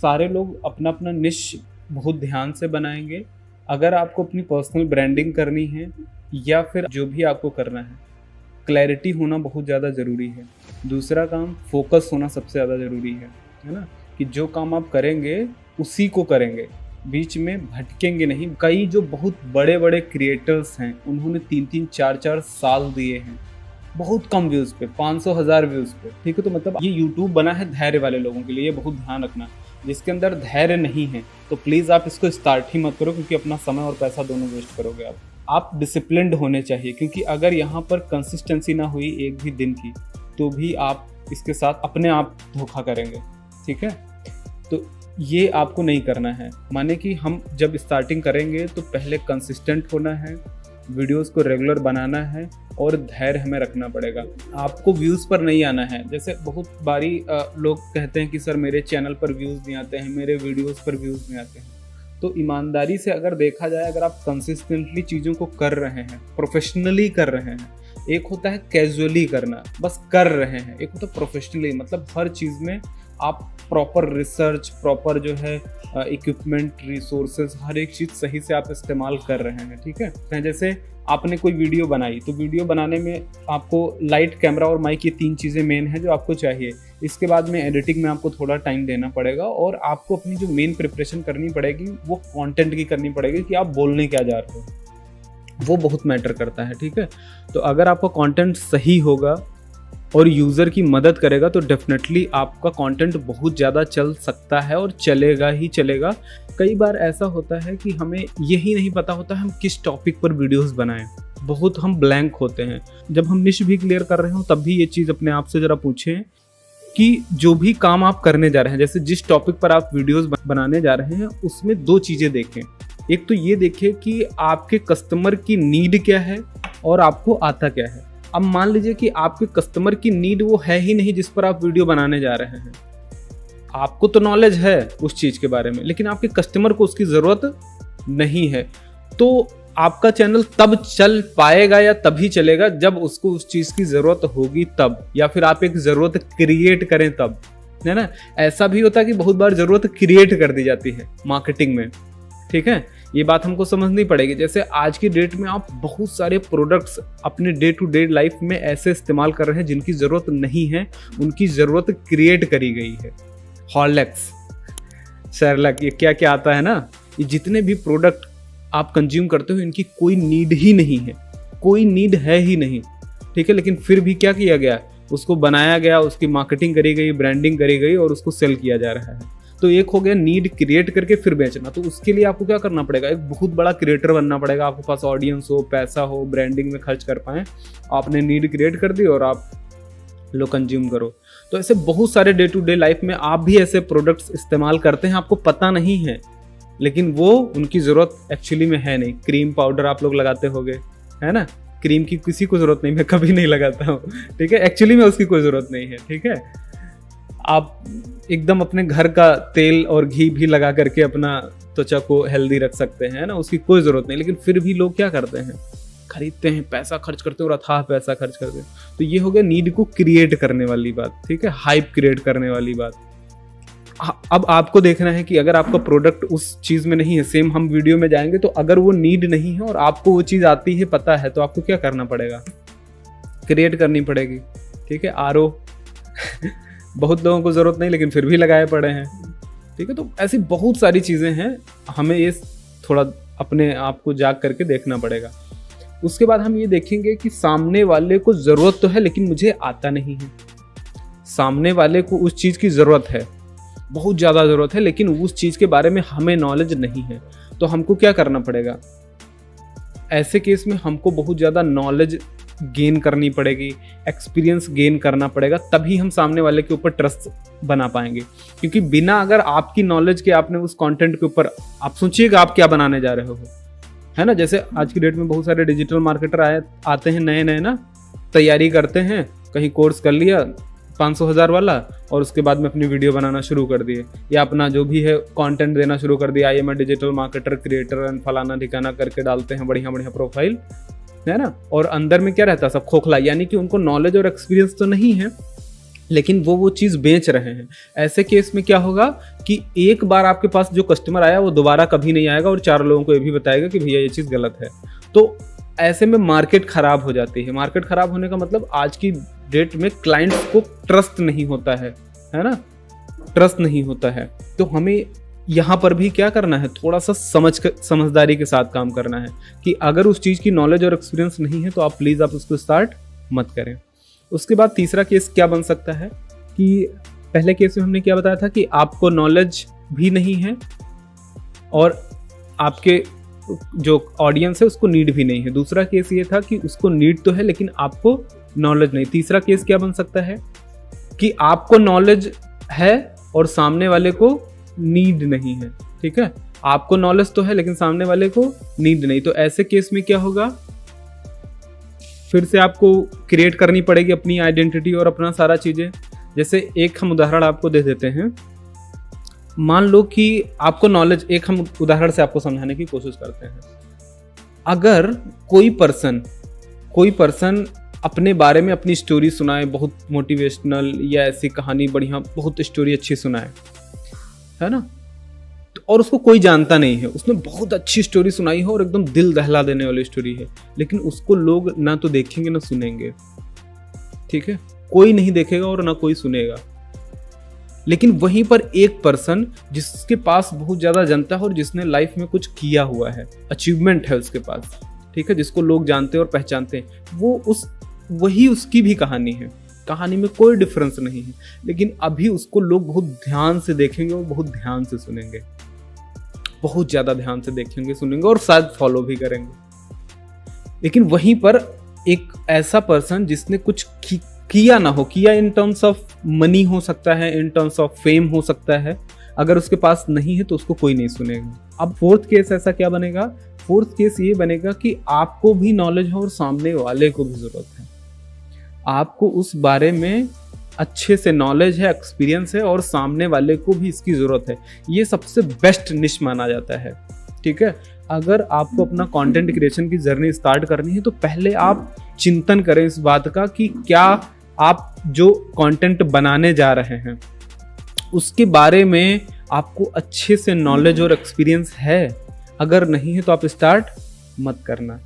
सारे लोग अपना अपना निश बहुत ध्यान से बनाएंगे। अगर आपको अपनी पर्सनल ब्रांडिंग करनी है या फिर जो भी आपको करना है, क्लैरिटी होना बहुत ज़्यादा ज़रूरी है। दूसरा काम, फोकस होना सबसे ज़्यादा ज़रूरी है ना, कि जो काम आप करेंगे उसी को करेंगे, बीच में भटकेंगे नहीं। कई जो बहुत बड़े बड़े क्रिएटर्स हैं उन्होंने 3-3, 4-4 साल दिए हैं बहुत कम व्यूज़ पे, 500,000 व्यूज़ पे, ठीक है। तो मतलब ये यूट्यूब बना है धैर्य वाले लोगों के लिए, ये बहुत ध्यान रखना। जिसके अंदर धैर्य नहीं है तो प्लीज़ आप इसको स्टार्ट ही मत करो, क्योंकि अपना समय और पैसा दोनों वेस्ट करोगे आप डिसिप्लिन्ड होने चाहिए, क्योंकि अगर यहाँ पर कंसिस्टेंसी ना हुई एक भी दिन की तो भी आप इसके साथ अपने आप धोखा करेंगे, ठीक है। तो ये आपको नहीं करना है। माने कि हम जब स्टार्टिंग करेंगे तो पहले कंसिस्टेंट होना है, वीडियोस को रेगुलर बनाना है और धैर्य हमें रखना पड़ेगा। आपको व्यूज़ पर नहीं आना है। जैसे बहुत बारी लोग कहते हैं कि सर मेरे चैनल पर व्यूज़ नहीं आते हैं, मेरे वीडियोस पर व्यूज़ नहीं आते हैं। तो ईमानदारी से अगर देखा जाए, अगर आप कंसिस्टेंटली चीज़ों को कर रहे हैं, प्रोफेशनली कर रहे हैं, एक होता है कैजुअली करना, बस कर रहे हैं, एक होता है प्रोफेशनली, मतलब हर चीज़ में आप प्रॉपर रिसर्च, प्रॉपर जो है इक्विपमेंट, रिसोर्सेज, हर एक चीज़ सही से आप इस्तेमाल कर रहे हैं, ठीक है। जैसे आपने कोई वीडियो बनाई तो वीडियो बनाने में आपको लाइट, कैमरा और माइक, ये 3 चीज़ें मेन है जो आपको चाहिए। इसके बाद में एडिटिंग में आपको थोड़ा टाइम देना पड़ेगा और आपको अपनी जो मेन प्रिपरेशन करनी पड़ेगी वो कंटेंट की करनी पड़ेगी कि आप बोलने क्या जा रहे हो, वो बहुत मैटर करता है, ठीक है। तो अगर आपका कंटेंट सही होगा और यूज़र की मदद करेगा तो डेफिनेटली आपका कंटेंट बहुत ज़्यादा चल सकता है और चलेगा ही चलेगा। कई बार ऐसा होता है कि हमें यही नहीं पता होता हम किस टॉपिक पर वीडियोस बनाएं, बहुत हम ब्लैंक होते हैं। जब हम निश भी क्लियर कर रहे हो तब भी ये चीज़ अपने आप से ज़रा पूछें कि जो भी काम आप करने जा रहे हैं, जैसे जिस टॉपिक पर आप वीडियोस बनाने जा रहे हैं, उसमें 2 चीज़ें देखें। एक तो ये देखें कि आपके कस्टमर की नीड क्या है और आपको आता क्या है। अब मान लीजिए कि आपके कस्टमर की नीड वो है ही नहीं जिस पर आप वीडियो बनाने जा रहे हैं। आपको तो नॉलेज है उस चीज़ के बारे में, लेकिन आपके कस्टमर को उसकी ज़रूरत नहीं है। तो आपका चैनल तब चल पाएगा या तभी चलेगा जब उसको उस चीज़ की ज़रूरत होगी तब, या फिर आप एक ज़रूरत क्रिएट करें तब, है ना। ऐसा भी होता है कि बहुत बार ज़रूरत क्रिएट कर दी जाती है मार्केटिंग में, ठीक है। ये बात हमको समझनी पड़ेगी। जैसे आज की डेट में आप बहुत सारे प्रोडक्ट्स अपने डे टू डे लाइफ में ऐसे इस्तेमाल कर रहे हैं जिनकी ज़रूरत नहीं है, उनकी ज़रूरत क्रिएट करी गई है। हॉर्लिक्स, सेरेलैक, ये क्या क्या आता है ना, ये जितने भी प्रोडक्ट आप कंज्यूम करते हो इनकी कोई नीड ही नहीं है, कोई नीड है ही नहीं, ठीक है। लेकिन फिर भी क्या किया गया, उसको बनाया गया, उसकी मार्केटिंग करी गई, ब्रांडिंग करी गई और उसको सेल किया जा रहा है। तो एक हो गया नीड क्रिएट करके फिर बेचना। तो उसके लिए आपको क्या करना पड़ेगा, एक बहुत बड़ा क्रिएटर बनना पड़ेगा। आपके पास ऑडियंस हो, पैसा हो, ब्रांडिंग में खर्च कर पाएँ। आपने नीड क्रिएट कर दी और आप लोग कंज्यूम करो। तो ऐसे बहुत सारे डे टू डे लाइफ में आप भी ऐसे प्रोडक्ट्स इस्तेमाल करते हैं, आपको पता नहीं है, लेकिन वो उनकी ज़रूरत एक्चुअली में है नहीं। क्रीम पाउडर आप लोग लगाते होंगे, है ना। क्रीम की किसी को ज़रूरत नहीं, मैं कभी नहीं लगाता हूँ, ठीक है। एक्चुअली में उसकी कोई ज़रूरत नहीं है, ठीक है। आप एकदम अपने घर का तेल और घी भी लगा करके अपना त्वचा को हेल्दी रख सकते हैं, ना, उसकी कोई ज़रूरत नहीं। लेकिन फिर भी लोग क्या करते हैं, खरीदते हैं, पैसा खर्च करते हैं और अथाह पैसा खर्च करते हैं। तो ये हो गया नीड को क्रिएट करने वाली बात, ठीक है, हाइप क्रिएट करने वाली बात। अब आपको देखना है कि अगर आपका प्रोडक्ट उस चीज़ में नहीं है, सेम हम वीडियो में जाएंगे, तो अगर वो नीड नहीं है और आपको वो चीज़ आती है, पता है, तो आपको क्या करना पड़ेगा, क्रिएट करनी पड़ेगी, ठीक है। आरओ बहुत लोगों को ज़रूरत नहीं लेकिन फिर भी लगाए पड़े हैं, ठीक है। तो ऐसी बहुत सारी चीज़ें हैं, हमें ये थोड़ा अपने आप को जाग करके देखना पड़ेगा। उसके बाद हम ये देखेंगे कि सामने वाले को ज़रूरत तो है लेकिन मुझे आता नहीं है। सामने वाले को उस चीज़ की ज़रूरत है, बहुत ज़्यादा ज़रूरत है, लेकिन उस चीज़ के बारे में हमें नॉलेज नहीं है। तो हमको क्या करना पड़ेगा, ऐसे केस में हमको बहुत ज़्यादा नॉलेज गेन करनी पड़ेगी, एक्सपीरियंस गेन करना पड़ेगा, तभी हम सामने वाले के ऊपर ट्रस्ट बना पाएंगे। क्योंकि बिना अगर आपकी नॉलेज के आपने उस कंटेंट के ऊपर, आप सोचिएगा आप क्या बनाने जा रहे हो, है ना। जैसे आज की डेट में बहुत सारे डिजिटल मार्केटर आते हैं नए नए ना, तैयारी करते हैं, कहीं कोर्स कर लिया 500,000 वाला और उसके बाद में अपनी वीडियो बनाना शुरू कर दिए, या अपना जो भी है कंटेंट देना शुरू कर दिया। I am a digital marketer, creator and फलाना ठिकाना करके डालते हैं बढ़िया बढ़िया प्रोफाइल, है ना। और अंदर में क्या रहता है, सब खोखला, यानी कि उनको नॉलेज और एक्सपीरियंस तो नहीं है, लेकिन वो चीज़ बेच रहे हैं। ऐसे केस में क्या होगा कि एक बार आपके पास जो कस्टमर आया वो दोबारा कभी नहीं आएगा और 4 लोगों को ये भी बताएगा कि भैया ये चीज़ गलत है। तो ऐसे में मार्केट ख़राब हो जाती है। मार्केट ख़राब होने का मतलब आज की डेट में क्लाइंट्स को ट्रस्ट नहीं होता है ना? ट्रस्ट नहीं होता है। तो हमें यहाँ पर भी क्या करना है, थोड़ा सा समझदारी के साथ काम करना है कि अगर उस चीज़ की नॉलेज और एक्सपीरियंस नहीं है तो आप प्लीज़ आप उसको स्टार्ट मत करें। उसके बाद तीसरा केस क्या बन सकता है कि पहले केस में हमने क्या बताया था कि आपको नॉलेज भी नहीं है और आपके जो ऑडियंस है उसको नीड भी नहीं है। दूसरा केस ये था कि उसको नीड तो है लेकिन आपको नॉलेज नहीं। तीसरा केस क्या बन सकता है कि आपको नॉलेज है और सामने वाले को नीड नहीं है। ठीक है, आपको नॉलेज तो है लेकिन सामने वाले को नीड नहीं। तो ऐसे केस में क्या होगा, फिर से आपको क्रिएट करनी पड़ेगी अपनी आइडेंटिटी और अपना सारा चीज़ें। जैसे एक हम उदाहरण आपको दे देते हैं। मान लो कि आपको नॉलेज, एक हम उदाहरण से आपको समझाने की कोशिश करते हैं। अगर कोई पर्सन अपने बारे में अपनी स्टोरी सुनाए, बहुत मोटिवेशनल या ऐसी कहानी बढ़िया, बहुत स्टोरी अच्छी सुनाए, है ना, और उसको कोई जानता नहीं है, उसने बहुत अच्छी स्टोरी सुनाई है और एकदम दिल दहला देने वाली स्टोरी है, लेकिन उसको लोग ना तो देखेंगे ना सुनेंगे। ठीक है, कोई नहीं देखेगा और ना कोई सुनेगा। लेकिन वहीं पर एक पर्सन जिसके पास बहुत ज़्यादा जनता है और जिसने लाइफ में कुछ किया हुआ है, अचीवमेंट है उसके पास, ठीक है, जिसको लोग जानते हैं और पहचानते हैं, वही उसकी भी कहानी है। कहानी में कोई डिफरेंस नहीं है, लेकिन अभी उसको लोग बहुत ध्यान से देखेंगे और बहुत ध्यान से सुनेंगे, बहुत ज़्यादा ध्यान से देखेंगे, सुनेंगे और शायद फॉलो भी करेंगे। लेकिन वहीं पर एक ऐसा पर्सन जिसने कुछ किया ना हो, किया इन टर्म्स ऑफ मनी हो सकता है, इन टर्म्स ऑफ फेम हो सकता है, अगर उसके पास नहीं है तो उसको कोई नहीं सुनेगा। अब फोर्थ केस ऐसा क्या बनेगा, फोर्थ केस ये बनेगा कि आपको भी नॉलेज है और सामने वाले को भी ज़रूरत है। आपको उस बारे में अच्छे से नॉलेज है, एक्सपीरियंस है और सामने वाले को भी इसकी ज़रूरत है। ये सबसे बेस्ट निश माना जाता है। ठीक है, अगर आपको अपना कंटेंट क्रिएशन की जर्नी स्टार्ट करनी है तो पहले आप चिंतन करें इस बात का कि क्या आप जो कंटेंट बनाने जा रहे हैं उसके बारे में आपको अच्छे से नॉलेज और एक्सपीरियंस है। अगर नहीं है तो आप स्टार्ट मत करना।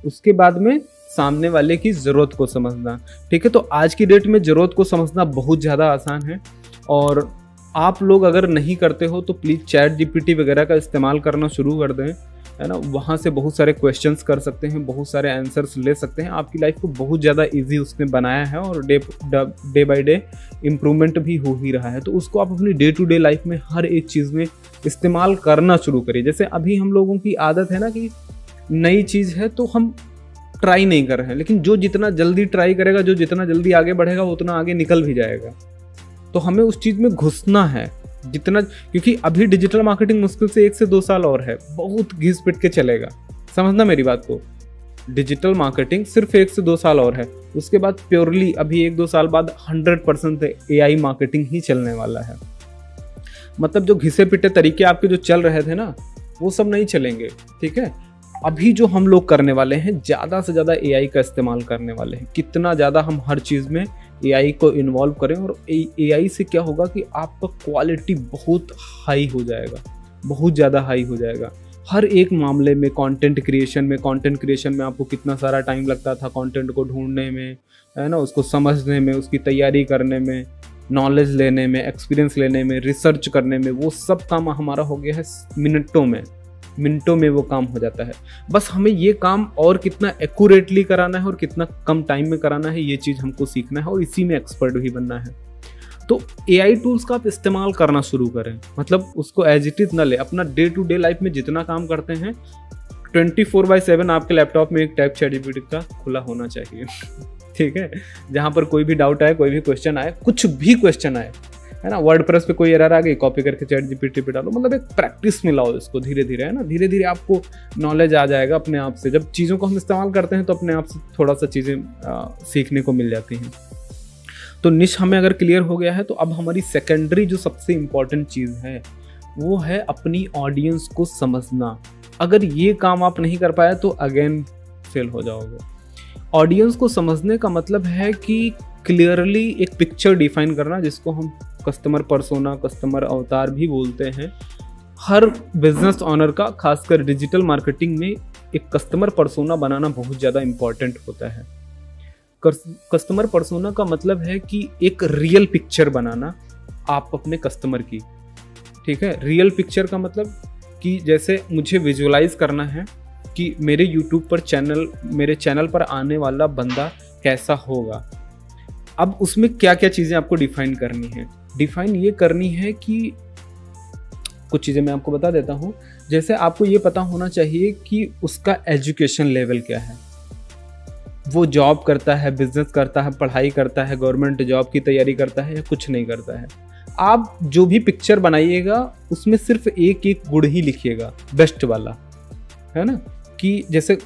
उसके बाद में सामने वाले की ज़रूरत को समझना। ठीक है, तो आज की डेट में ज़रूरत को समझना बहुत ज़्यादा आसान है और आप लोग अगर नहीं करते हो तो प्लीज़ चैट जीपीटी वगैरह का इस्तेमाल करना शुरू कर दें, है ना। वहाँ से बहुत सारे क्वेश्चंस कर सकते हैं, बहुत सारे आंसर्स ले सकते हैं। आपकी लाइफ को बहुत ज़्यादा इजी उसने बनाया है और डे बाय डे इम्प्रूवमेंट भी हो ही रहा है। तो उसको आप अपनी डे टू डे लाइफ में हर एक चीज़ में इस्तेमाल करना शुरू करिए। जैसे अभी हम लोगों की आदत है ना कि नई चीज़ है तो हम ट्राई नहीं कर रहे हैं, लेकिन जो जितना जल्दी ट्राई करेगा, जो जितना जल्दी आगे बढ़ेगा वो उतना आगे निकल भी जाएगा। तो हमें उस चीज़ में घुसना है जितना, क्योंकि अभी डिजिटल मार्केटिंग मुश्किल से 1 से 2 साल और है, बहुत घिस पिट के चलेगा। समझना मेरी बात को, डिजिटल मार्केटिंग सिर्फ 1 से 2 साल और है। उसके बाद प्योरली अभी 1-2 साल बाद 100% AI मार्केटिंग ही चलने वाला है। मतलब जो घिसे पिटे तरीके आपके जो चल रहे थे ना, वो सब नहीं चलेंगे। ठीक है, अभी जो हम लोग करने वाले हैं, ज़्यादा से ज़्यादा AI का इस्तेमाल करने वाले हैं। कितना ज़्यादा हम हर चीज़ में AI को इन्वॉल्व करें, और AI से क्या होगा कि आपका क्वालिटी बहुत हाई हो जाएगा, बहुत ज़्यादा हाई हो जाएगा हर एक मामले में। कंटेंट क्रिएशन में आपको कितना सारा टाइम लगता था कंटेंट को ढूंढने में, है ना, उसको समझने में, उसकी तैयारी करने में, नॉलेज लेने में, एक्सपीरियंस लेने में, रिसर्च करने में, वो सब काम हमारा हो गया है मिनटों में वो काम हो जाता है। बस हमें ये काम और कितना एक्यूरेटली कराना है और कितना कम टाइम में कराना है, ये चीज़ हमको सीखना है और इसी में एक्सपर्ट भी बनना है। तो AI टूल्स का आप इस्तेमाल करना शुरू करें, मतलब उसको एज इट इज़ ना ले। अपना डे टू डे लाइफ में जितना काम करते हैं 24/7 आपके लैपटॉप में एक टैब ChatGPT का खुला होना चाहिए। ठीक है, जहाँ पर कोई भी डाउट आए, कोई भी क्वेश्चन आए, कुछ भी क्वेश्चन आए, है ना, वर्डप्रेस पे कोई एरर आ गई, कॉपी करके ChatGPT पे डालो। मतलब एक प्रैक्टिस में लाओ इसको धीरे धीरे, है ना। धीरे धीरे आपको नॉलेज आ जाएगा अपने आप से। जब चीज़ों को हम इस्तेमाल करते हैं तो अपने आप से थोड़ा सा चीज़ें सीखने को मिल जाती हैं। तो निश हमें अगर क्लियर हो गया है तो अब हमारी सेकेंडरी जो सबसे इम्पॉर्टेंट चीज़ है वो है अपनी ऑडियंस को समझना। अगर ये काम आप नहीं कर पाए तो अगेन फेल हो जाओगे। ऑडियंस को समझने का मतलब है कि क्लियरली एक पिक्चर डिफाइन करना, जिसको हम कस्टमर पर्सोना, कस्टमर अवतार भी बोलते हैं। हर बिजनेस ओनर का, खासकर डिजिटल मार्केटिंग में, एक कस्टमर पर्सोना बनाना बहुत ज़्यादा इम्पॉर्टेंट होता है। कस्टमर पर्सोना का मतलब है कि एक रियल पिक्चर बनाना आप अपने कस्टमर की, ठीक है। रियल पिक्चर का मतलब कि जैसे मुझे विजुअलाइज करना है कि मेरे यूट्यूब पर मेरे चैनल पर आने वाला बंदा कैसा होगा। अब उसमें क्या क्या चीज़ें आपको डिफाइन करनी है। डिफाइन ये करनी है कि कुछ चीज़ें मैं आपको बता देता हूँ। जैसे आपको ये पता होना चाहिए कि उसका एजुकेशन लेवल क्या है, वो जॉब करता है, बिजनेस करता है, पढ़ाई करता है, गवर्नमेंट जॉब की तैयारी करता है या कुछ नहीं करता है। आप जो भी पिक्चर बनाइएगा उसमें सिर्फ एक एक गुण ही लिखिएगा, बेस्ट वाला, है ना। कि जैसे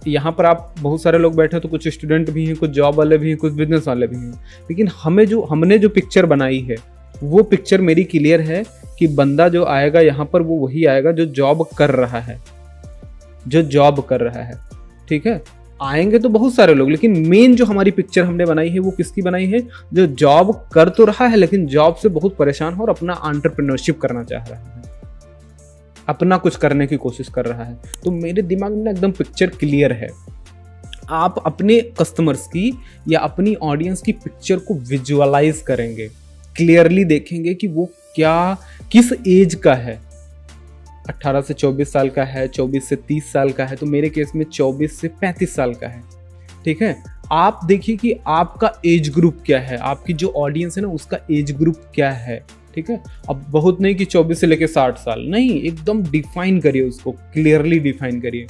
यहाँ पर आप बहुत सारे लोग बैठे, तो कुछ स्टूडेंट भी हैं, कुछ जॉब वाले भी हैं, कुछ बिजनेस वाले भी हैं, लेकिन हमने जो पिक्चर बनाई है वो पिक्चर मेरी क्लियर है कि बंदा जो आएगा यहाँ पर वो वही आएगा जो जॉब कर रहा है, ठीक है। आएंगे तो बहुत सारे लोग, लेकिन मेन जो हमारी पिक्चर हमने बनाई है वो किसकी बनाई है, जो जॉब कर तो रहा है लेकिन जॉब से बहुत परेशान हो और अपना एंटरप्रेन्योरशिप करना चाह रहा है, अपना कुछ करने की कोशिश कर रहा है। तो मेरे दिमाग में एकदम पिक्चर क्लियर है। आप अपने कस्टमर्स की या अपनी ऑडियंस की पिक्चर को विजुअलाइज करेंगे, क्लियरली देखेंगे कि वो किस एज का है। 18 से 24 साल का है, 24 से 30 साल का है, तो मेरे केस में 24 से 35 साल का है, ठीक है। आप देखिए कि आपका एज ग्रुप क्या है, आपकी जो ऑडियंस है ना उसका एज ग्रुप क्या है, ठीक है। अब बहुत नहीं कि 24 से लेके 60 साल, नहीं, एकदम डिफाइन करिए उसको, क्लियरली डिफाइन करिए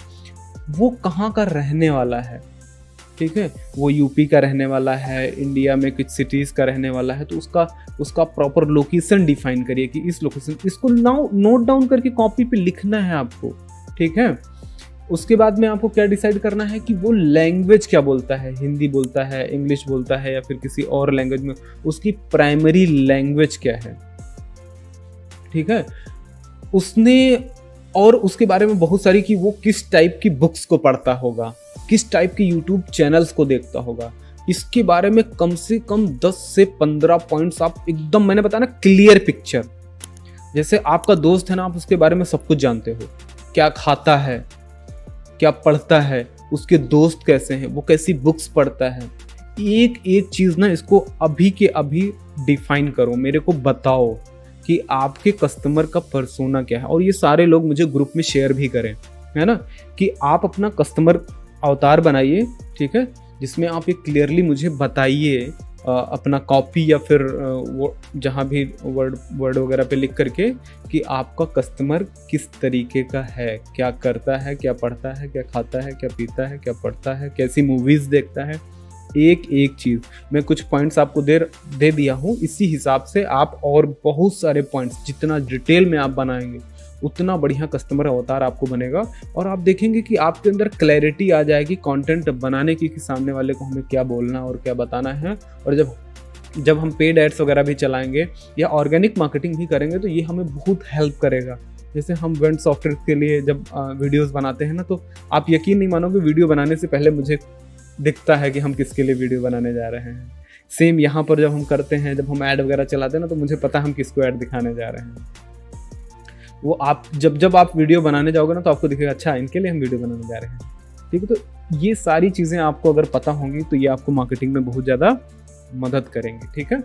वो कहाँ का रहने वाला है, ठीक है। वो यूपी का रहने वाला है, इंडिया में कुछ सिटीज़ का रहने वाला है, तो उसका प्रॉपर लोकेशन डिफाइन करिए कि इस लोकेशन, इसको नोट डाउन करके कॉपी पे लिखना है आपको, ठीक है। उसके बाद में आपको क्या डिसाइड करना है कि वो लैंग्वेज क्या बोलता है, हिंदी बोलता है, इंग्लिश बोलता है या फिर किसी और लैंग्वेज में, उसकी प्राइमरी लैंग्वेज क्या है, ठीक है। और उसके बारे में बहुत सारी कि वो किस टाइप की बुक्स को पढ़ता होगा, किस टाइप के यूट्यूब चैनल्स को देखता होगा, इसके बारे में कम से कम 10 से 15 पॉइंट्स आप एकदम, मैंने बताया ना, क्लियर पिक्चर। जैसे आपका दोस्त है ना, आप उसके बारे में सब कुछ जानते हो, क्या खाता है, क्या पढ़ता है, उसके दोस्त कैसे हैं, वो कैसी बुक्स पढ़ता है, एक एक चीज़ ना इसको अभी के अभी डिफाइन करो, मेरे को बताओ कि आपके कस्टमर का पर्सोना क्या है। और ये सारे लोग मुझे ग्रुप में शेयर भी करें, है ना, कि आप अपना कस्टमर अवतार बनाइए, ठीक है, जिसमें आप ये क्लियरली मुझे बताइए अपना कॉपी या फिर वो जहाँ भी वर्ड वगैरह पे लिख करके कि आपका कस्टमर किस तरीके का है, क्या करता है, क्या पढ़ता है, क्या खाता है, क्या पीता है, क्या पढ़ता है, कैसी मूवीज़ देखता है, एक एक चीज़। मैं कुछ पॉइंट्स आपको दे दिया हूँ, इसी हिसाब से आप और बहुत सारे पॉइंट्स, जितना डिटेल में आप बनाएंगे उतना बढ़िया कस्टमर अवतार आपको बनेगा। और आप देखेंगे कि आपके अंदर क्लैरिटी आ जाएगी कंटेंट बनाने की कि सामने वाले को हमें क्या बोलना और क्या बताना है। और जब हम पेड एड्स वगैरह भी चलाएंगे या ऑर्गेनिक मार्केटिंग भी करेंगे तो ये हमें बहुत हेल्प करेगा। जैसे हम वेंट सॉफ्टवेयर के लिए जब वीडियोज़ बनाते हैं ना, तो आप यकीन नहीं मानोगे, वीडियो बनाने से पहले मुझे दिखता है कि हम किसके लिए वीडियो बनाने जा रहे हैं। सेम यहाँ पर जब हम करते हैं, जब हम ऐड वगैरह चलाते हैं ना, तो मुझे पता है हम किसको ऐड दिखाने जा रहे हैं। वो आप जब आप वीडियो बनाने जाओगे ना, तो आपको दिखेगा अच्छा इनके लिए हम वीडियो बनाने जा रहे हैं, ठीक है। तो ये सारी चीज़ें आपको अगर पता होंगी तो ये आपको मार्केटिंग में बहुत ज़्यादा मदद करेंगी, ठीक है।